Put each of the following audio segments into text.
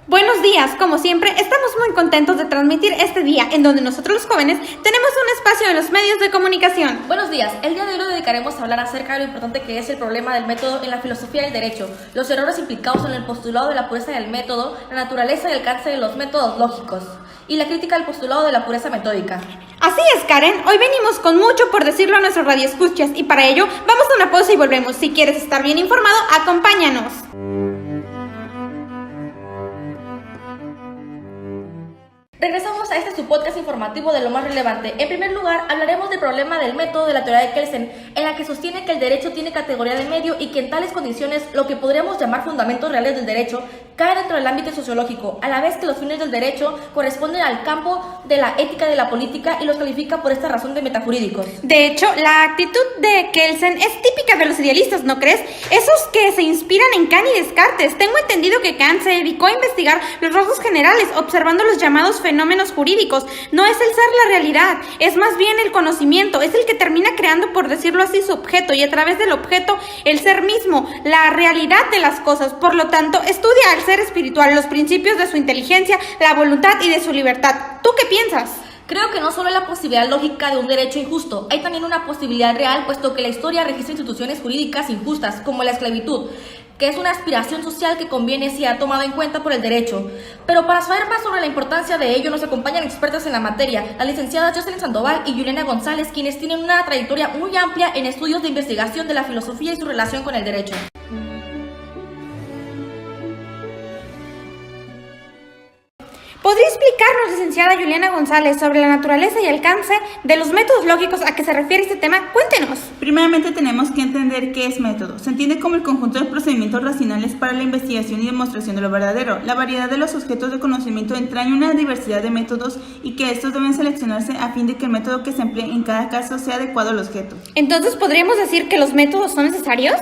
Buenos días, como siempre, estamos muy contentos de transmitir este día en donde nosotros los jóvenes tenemos un espacio en los medios de comunicación. Buenos días, el día de hoy lo dedicaremos a hablar acerca de lo importante que es el problema del método en la filosofía del derecho, los errores implicados en el postulado de la pureza del método, la naturaleza y alcance de los métodos lógicos, y la crítica del postulado de la pureza metódica. Así es, Karen, hoy venimos con mucho por decirlo a nuestros radioescuchas y para ello vamos a una pausa y volvemos. Si quieres estar bien informado, acompáñanos. Regresamos a este su podcast informativo de lo más relevante. En primer lugar, hablaremos del problema del método de la teoría de Kelsen, en la que sostiene que el derecho tiene categoría de medio y que en tales condiciones lo que podríamos llamar fundamentos reales del derecho cae dentro del ámbito sociológico, a la vez que los fines del derecho corresponden al campo de la ética de la política y los califica por esta razón de metajurídicos. De hecho, la actitud de Kelsen es típica de los idealistas, ¿no crees? Esos que se inspiran en Kant y Descartes. Tengo entendido que Kant se dedicó a investigar los rasgos generales, observando los llamados fenómenos jurídicos. No es el ser la realidad, es más bien el conocimiento, es el que termina creando, por decirlo así, su objeto, y a través del objeto, el ser mismo, la realidad de las cosas. Por lo tanto, estudia al ser espiritual, los principios de su inteligencia, la voluntad y de su libertad. ¿Tú qué piensas? Creo que no solo hay la posibilidad lógica de un derecho injusto, hay también una posibilidad real, puesto que la historia registra instituciones jurídicas injustas, como la esclavitud, que es una aspiración social que conviene si ha tomado en cuenta por el derecho. Pero para saber más sobre la importancia de ello nos acompañan expertas en la materia, las licenciadas Jocelyn Sandoval y Juliana González, quienes tienen una trayectoria muy amplia en estudios de investigación de la filosofía y su relación con el derecho. ¿Podría explicarnos, licenciada Juliana González, sobre la naturaleza y alcance de los métodos lógicos a que se refiere este tema? Cuéntenos. Primeramente tenemos que entender qué es método. Se entiende como el conjunto de procedimientos racionales para la investigación y demostración de lo verdadero. La variedad de los objetos de conocimiento entraña una diversidad de métodos y que estos deben seleccionarse a fin de que el método que se emplee en cada caso sea adecuado al objeto. Entonces, ¿podríamos decir que los métodos son necesarios?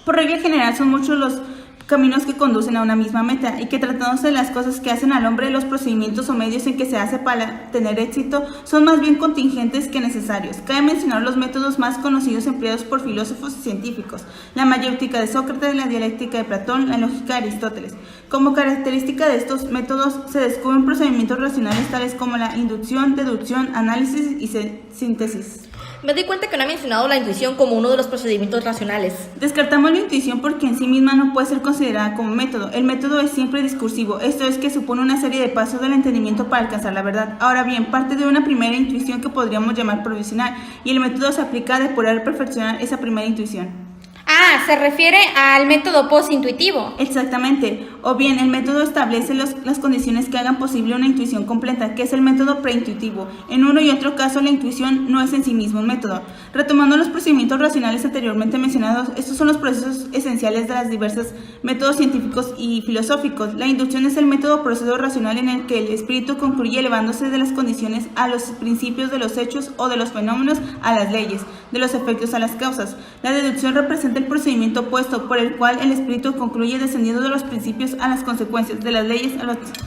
Por regla general son muchos los caminos que conducen a una misma meta y que tratándose de las cosas que hacen al hombre, los procedimientos o medios en que se hace para tener éxito son más bien contingentes que necesarios. Cabe mencionar los métodos más conocidos empleados por filósofos y científicos: la mayéutica de Sócrates, la dialéctica de Platón, la lógica de Aristóteles. Como característica de estos métodos se descubren procedimientos racionales tales como la inducción, deducción, análisis y síntesis. Me di cuenta que no he mencionado la intuición como uno de los procedimientos racionales. Descartamos la intuición porque en sí misma no puede ser considerada como método. El método es siempre discursivo, esto es que supone una serie de pasos del entendimiento para alcanzar la verdad. Ahora bien, parte de una primera intuición que podríamos llamar provisional, y el método se aplica a depurar y perfeccionar esa primera intuición. Ah, se refiere al método postintuitivo. Exactamente. O bien, el método establece las condiciones que hagan posible una intuición completa, que es el método preintuitivo. En uno y otro caso, la intuición no es en sí mismo un método. Retomando los procedimientos racionales anteriormente mencionados, estos son los procesos esenciales de los diversos métodos científicos y filosóficos. La inducción es el método o proceso racional en el que el espíritu concluye elevándose de las condiciones a los principios, de los hechos o de los fenómenos a las leyes, de los efectos a las causas. La deducción representa el procedimiento opuesto por el cual el espíritu concluye descendiendo de los principios a las consecuencias, de las leyes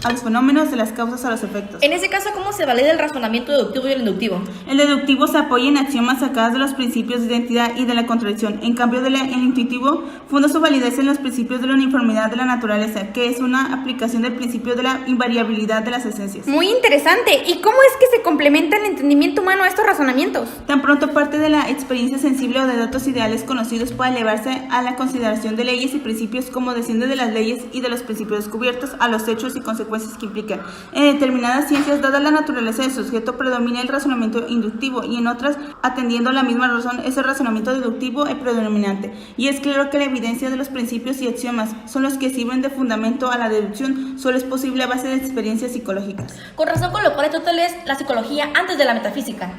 a los fenómenos, de las causas a los efectos. En ese caso, ¿cómo se valida el razonamiento deductivo y el inductivo? El deductivo se apoya en axiomas sacadas de los principios de identidad y de la contradicción. En cambio, el intuitivo funda su validez en los principios de la uniformidad de la naturaleza, que es una aplicación del principio de la invariabilidad de las esencias. Muy interesante. ¿Y cómo es que se complementa el entendimiento humano a estos razonamientos? Tan pronto parte de la experiencia sensible o de datos ideales conocidos puede elevarse a la consideración de leyes y principios, como desciende de las leyes y de los principios descubiertos a los hechos y consecuencias que implican. En determinadas ciencias, dada la naturaleza de su sujeto, predomina el razonamiento inductivo, y en otras, atendiendo a la misma razón, es el razonamiento deductivo el predominante. Y es claro que la evidencia de los principios y axiomas son los que sirven de fundamento a la deducción. Solo es posible a base de experiencias psicológicas. Con razón, con lo cual Aristóteles la psicología antes de la metafísica.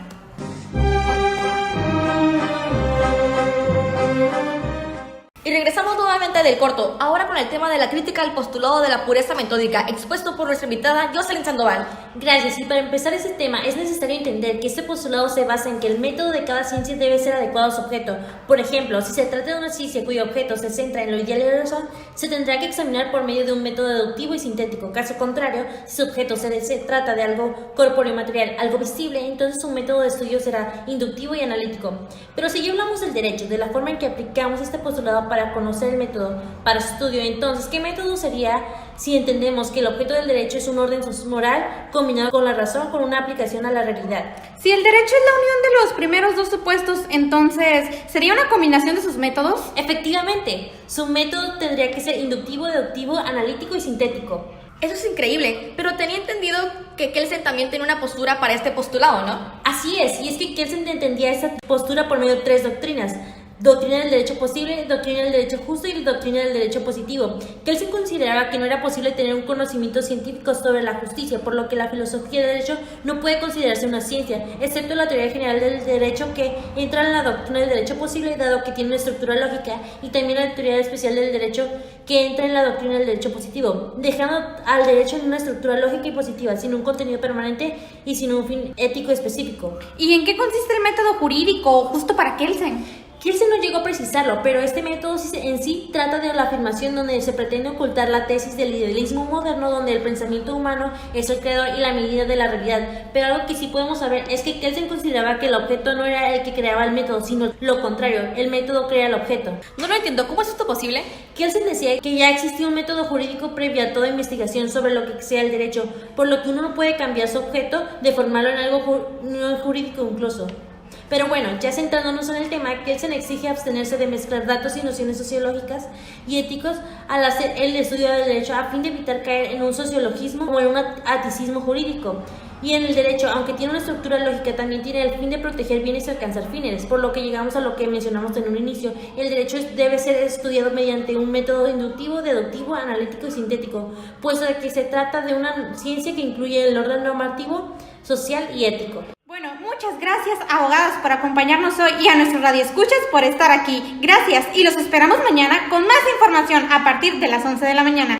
Y regresamos nuevamente del corto, ahora con el tema de la crítica al postulado de la pureza metódica, expuesto por nuestra invitada Jocelyn Sandoval. Gracias, y para empezar ese tema es necesario entender que este postulado se basa en que el método de cada ciencia debe ser adecuado a su objeto. Por ejemplo, si se trata de una ciencia cuyo objeto se centra en lo ideal de la razón, se tendrá que examinar por medio de un método deductivo y sintético. Caso contrario, si su objeto se trata de algo corpóreo y material, algo visible, entonces su método de estudio será inductivo y analítico. Pero si ya hablamos del derecho, de la forma en que aplicamos este postulado para conocer el método método para su estudio. Entonces, ¿qué método sería si entendemos que el objeto del derecho es un orden moral combinado con la razón con una aplicación a la realidad? Si el derecho es la unión de los primeros dos supuestos, entonces, ¿sería una combinación de sus métodos? Efectivamente, su método tendría que ser inductivo, deductivo, analítico y sintético. Eso es increíble, pero tenía entendido que Kelsen también tiene una postura para este postulado, ¿no? Así es, y es que Kelsen entendía esta postura por medio de 3 doctrinas. Doctrina del derecho posible, doctrina del derecho justo y doctrina del derecho positivo. Kelsen consideraba que no era posible tener un conocimiento científico sobre la justicia, por lo que la filosofía del derecho no puede considerarse una ciencia, excepto la teoría general del derecho que entra en la doctrina del derecho posible, dado que tiene una estructura lógica, y también la teoría especial del derecho que entra en la doctrina del derecho positivo, dejando al derecho en una estructura lógica y positiva, sin un contenido permanente y sin un fin ético específico. ¿Y en qué consiste el método jurídico justo para Kelsen? Kelsen no llegó a precisarlo, pero este método en sí trata de la afirmación donde se pretende ocultar la tesis del idealismo moderno, donde el pensamiento humano es el creador y la medida de la realidad. Pero algo que sí podemos saber es que Kelsen consideraba que el objeto no era el que creaba el método, sino lo contrario, el método crea el objeto. No lo entiendo, ¿cómo es esto posible? Kelsen decía que ya existía un método jurídico previo a toda investigación sobre lo que sea el derecho, por lo que uno no puede cambiar su objeto, deformarlo en algo no jurídico incluso. Pero bueno, ya centrándonos en el tema, Kelsen exige abstenerse de mezclar datos y nociones sociológicas y éticos al hacer el estudio del derecho a fin de evitar caer en un sociologismo o en un aticismo jurídico. Y en el derecho, aunque tiene una estructura lógica, también tiene el fin de proteger bienes y alcanzar fines, por lo que llegamos a lo que mencionamos en un inicio. El derecho debe ser estudiado mediante un método inductivo, deductivo, analítico y sintético, puesto de que se trata de una ciencia que incluye el orden normativo, social y ético. Bueno, muchas gracias, abogados, por acompañarnos hoy y a nuestros radioescuchas por estar aquí. Gracias y los esperamos mañana con más información a partir de las 11 de la mañana.